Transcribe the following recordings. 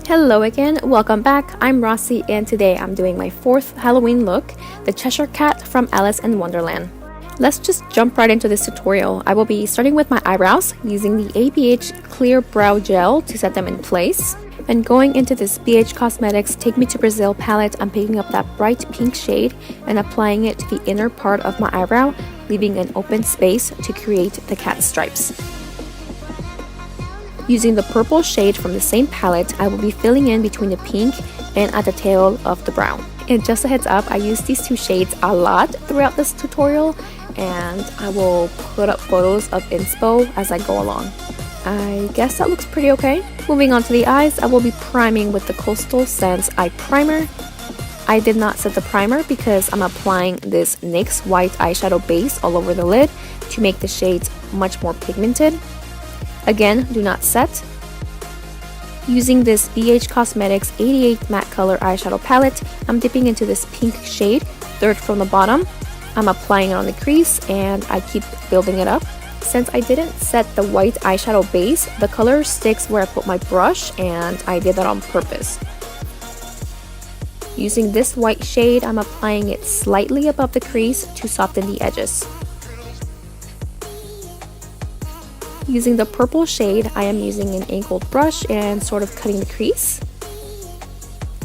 Hello again, welcome back. I'm Rossi and today I'm doing my fourth Halloween look, the Cheshire Cat from Alice in Wonderland. Let's just jump right into this tutorial. I will be starting with my eyebrows using the ABH Clear Brow Gel to set them in place. And going into this BH Cosmetics Take Me to Brazil palette, I'm picking up that bright pink shade and applying it to the inner part of my eyebrow, leaving an open space to create the cat stripes. Using the purple shade from the same palette, I will be filling in between the pink and at the tail of the brow. And just a heads up, I use these two shades a lot throughout this tutorial, and I will put up photos of inspo as I go along. I guess that looks pretty okay. Moving on to the eyes, I will be priming with the Coastal Scents Eye Primer. I did not set the primer because I'm applying this NYX white eyeshadow base all over the lid to make the shades much more pigmented. Again, do not set. Using this BH Cosmetics 88 Matte Color Eyeshadow Palette, I'm dipping into this pink shade, third from the bottom. I'm applying it on the crease and I keep building it up. Since I didn't set the white eyeshadow base, the color sticks where I put my brush, and I did that on purpose. Using this white shade, I'm applying it slightly above the crease to soften the edges. Using the purple shade, I am using an angled brush and sort of cutting the crease.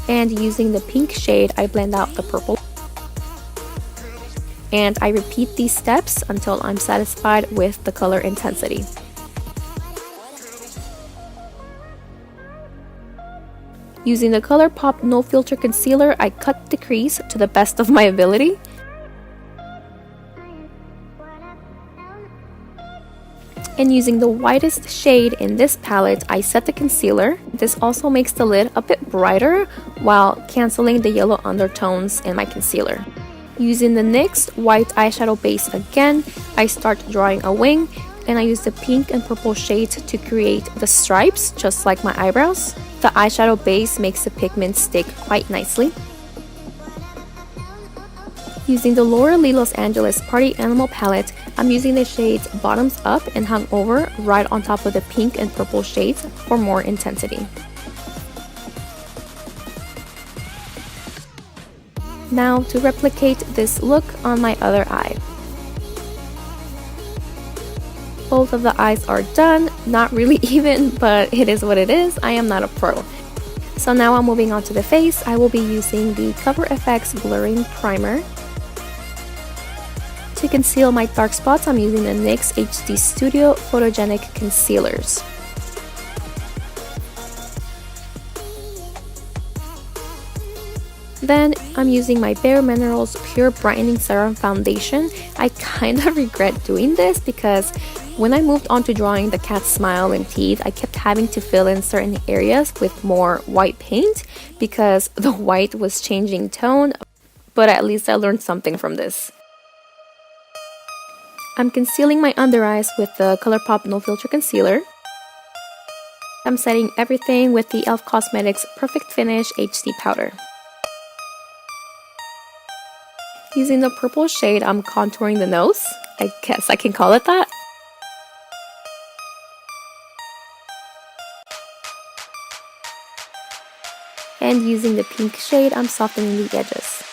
And using the pink shade, I blend out the purple. And I repeat these steps until I'm satisfied with the color intensity. Using the Colourpop No Filter Concealer, I cut the crease to the best of my ability. And using the whitest shade in this palette, I set the concealer. This also makes the lid a bit brighter while canceling the yellow undertones in my concealer. Using the NYX white eyeshadow base again, I start drawing a wing, and I use the pink and purple shades to create the stripes, just like my eyebrows. The eyeshadow base makes the pigment stick quite nicely. Using the Laura Los Angeles Party Animal palette, I'm using the shades Bottoms Up and Hungover right on top of the pink and purple shades for more intensity. Now to replicate this look on my other eye. Both of the eyes are done, not really even, but it is what it is. I am not a pro. So now I'm moving on to the face. I will be using the Cover FX Blurring Primer. To conceal my dark spots, I'm using the NYX HD Studio Photogenic Concealers. Then I'm using my Bare Minerals Pure Brightening Serum Foundation. I kind of regret doing this because when I moved on to drawing the cat's smile and teeth, I kept having to fill in certain areas with more white paint because the white was changing tone, but at least I learned something from this. I'm concealing my under eyes with the Colourpop No Filter Concealer. I'm setting everything with the e.l.f. Cosmetics Perfect Finish HD Powder. Using the purple shade, I'm contouring the nose. I guess I can call it that. And using the pink shade, I'm softening the edges.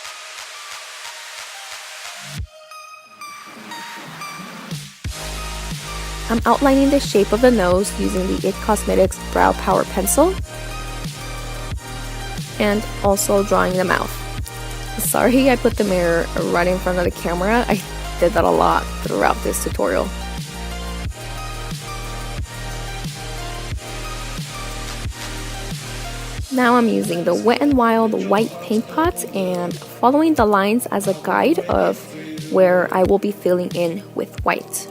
I'm outlining the shape of the nose using the IT Cosmetics Brow Power Pencil. And also drawing the mouth. Sorry, I put the mirror right in front of the camera. I did that a lot throughout this tutorial. Now I'm using the Wet n Wild white paint pot and following the lines as a guide of where I will be filling in with white.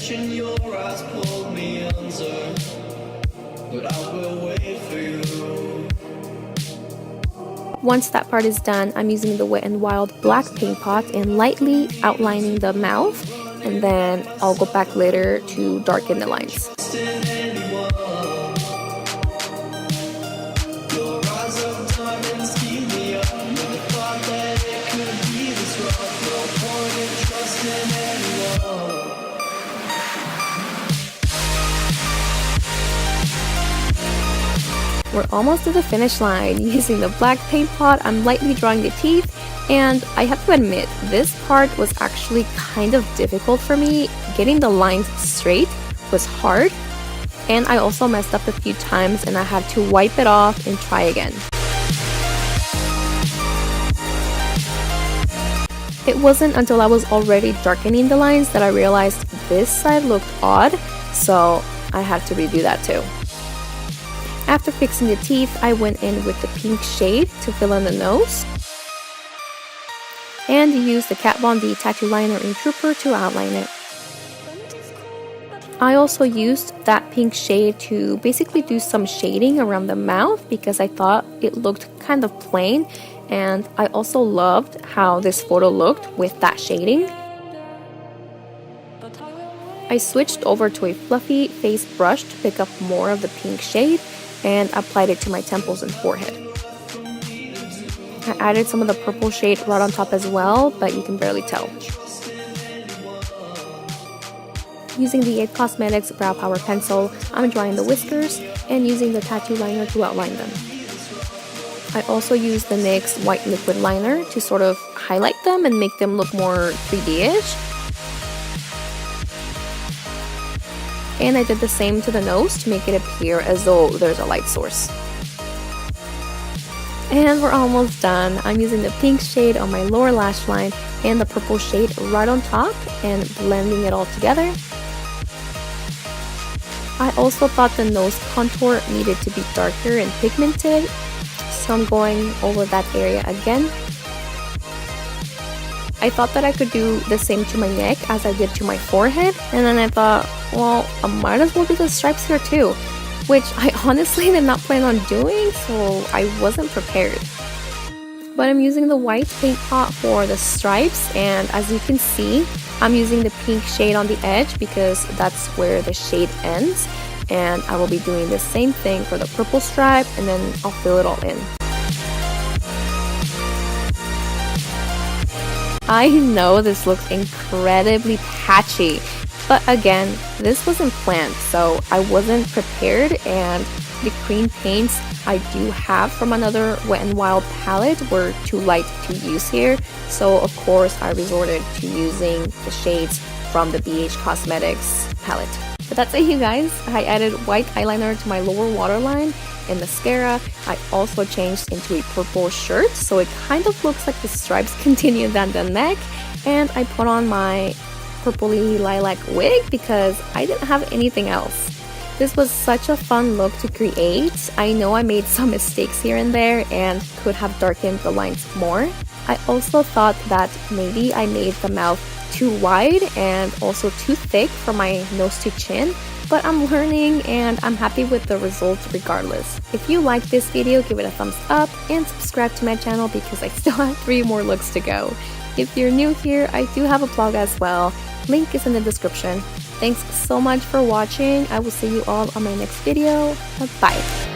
In your eyes pulled me under, but I will wait for you. Once that part is done, I'm using the Wet n Wild black paint pot and lightly outlining the mouth, and then I'll go back later to darken the lines. We're almost to the finish line. Using the black paint pot, I'm lightly drawing the teeth, and I have to admit, this part was actually kind of difficult for me. Getting the lines straight was hard, and I also messed up a few times and I had to wipe it off and try again. It wasn't until I was already darkening the lines that I realized this side looked odd, so I had to redo that too. After fixing the teeth, I went in with the pink shade to fill in the nose and used the Kat Von D tattoo liner in Trooper to outline it. I also used that pink shade to basically do some shading around the mouth because I thought it looked kind of plain, and I also loved how this photo looked with that shading. I switched over to a fluffy face brush to pick up more of the pink shade and applied it to my temples and forehead. I added some of the purple shade right on top as well, but you can barely tell. Using the ABH Cosmetics Brow Power Pencil, I'm drawing the whiskers and using the tattoo liner to outline them. I also used the NYX white liquid liner to sort of highlight them and make them look more 3D-ish. And I did the same to the nose to make it appear as though there's a light source. And we're almost done. I'm using the pink shade on my lower lash line and the purple shade right on top and blending it all together. I also thought the nose contour needed to be darker and pigmented, so I'm going over that area again. I thought that I could do the same to my neck as I did to my forehead, and then I thought, well, I might as well do the stripes here too, which I honestly did not plan on doing, so I wasn't prepared. But I'm using the white paint pot for the stripes, and as you can see, I'm using the pink shade on the edge because that's where the shade ends, and I will be doing the same thing for the purple stripe, and then I'll fill it all in. I know this looks incredibly patchy, but again, this wasn't planned, so I wasn't prepared, and the cream paints I do have from another Wet n Wild palette were too light to use here, so of course I resorted to using the shades from the ABH Cosmetics palette. But that's it, you guys. I added white eyeliner to my lower waterline and mascara. I also changed into a purple shirt, so it kind of looks like the stripes continue down the neck, and I put on my purpley lilac wig because I didn't have anything else. This was such a fun look to create. I know I made some mistakes here and there and could have darkened the lines more. I also thought that maybe I made the mouth too wide and also too thick for my nose to chin, but I'm learning and I'm happy with the results regardless. If you like this video, give it a thumbs up and subscribe to my channel because I still have 3 more looks to go. If you're new here, I do have a blog as well. Link is in the description. Thanks so much for watching. I will see you all on my next video. Bye.